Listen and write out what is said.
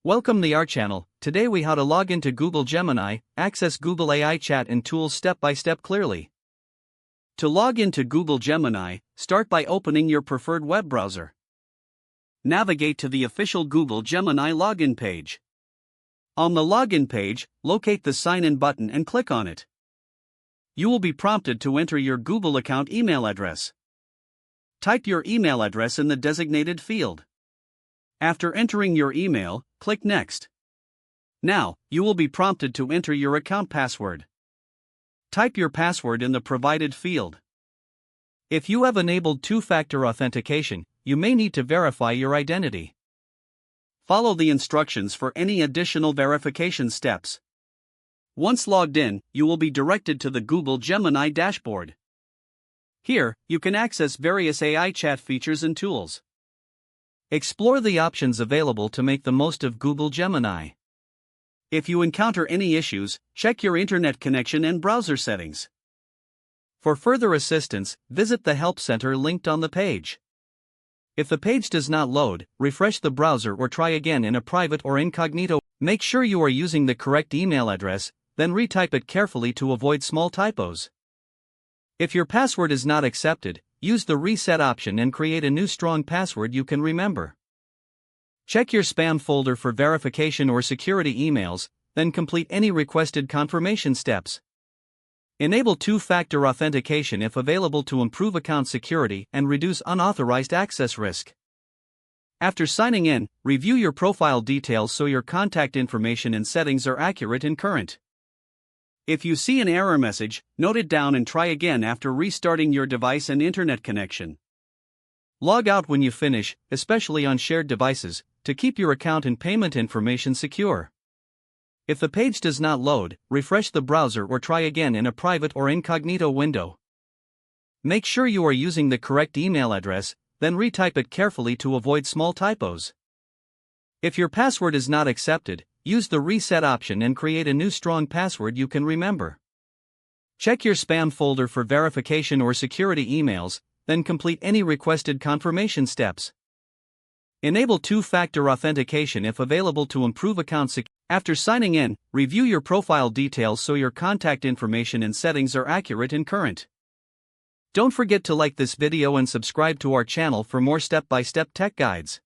Welcome to our channel. Today we how to log into Google Gemini, access Google AI chat and tools step by step clearly. To log into Google Gemini, start by opening your preferred web browser. Navigate to the official Google Gemini login page. On the login page, locate the sign in button and click on it. You will be prompted to enter your Google account email address. Type your email address in the designated field. After entering your email, click Next. Now, you will be prompted to enter your account password. Type your password in the provided field. If you have enabled two-factor authentication, you may need to verify your identity. Follow the instructions for any additional verification steps. Once logged in, you will be directed to the Google Gemini dashboard. Here, you can access various AI chat features and tools. Explore the options available to make the most of Google Gemini. If you encounter any issues, check your internet connection and browser settings. For further assistance, visit the Help Center linked on the page. If the page does not load, refresh the browser or try again in a private or incognito. Make sure you are using the correct email address, then retype it carefully to avoid small typos. If your password is not accepted, use the reset option and create a new strong password you can remember. Check your spam folder for verification or security emails, then complete any requested confirmation steps. Enable two-factor authentication if available to improve account security and reduce unauthorized access risk. After signing in, review your profile details so your contact information and settings are accurate and current. If you see an error message, note it down and try again after restarting your device and internet connection. Log out when you finish, especially on shared devices, to keep your account and payment information secure. If the page does not load, refresh the browser or try again in a private or incognito window. Make sure you are using the correct email address, then retype it carefully to avoid small typos. If your password is not accepted, use the reset option and create a new strong password you can remember. Check your spam folder for verification or security emails, then complete any requested confirmation steps. Enable two-factor authentication if available to improve account security. After signing in, review your profile details so your contact information and settings are accurate and current. Don't forget to like this video and subscribe to our channel for more step-by-step tech guides.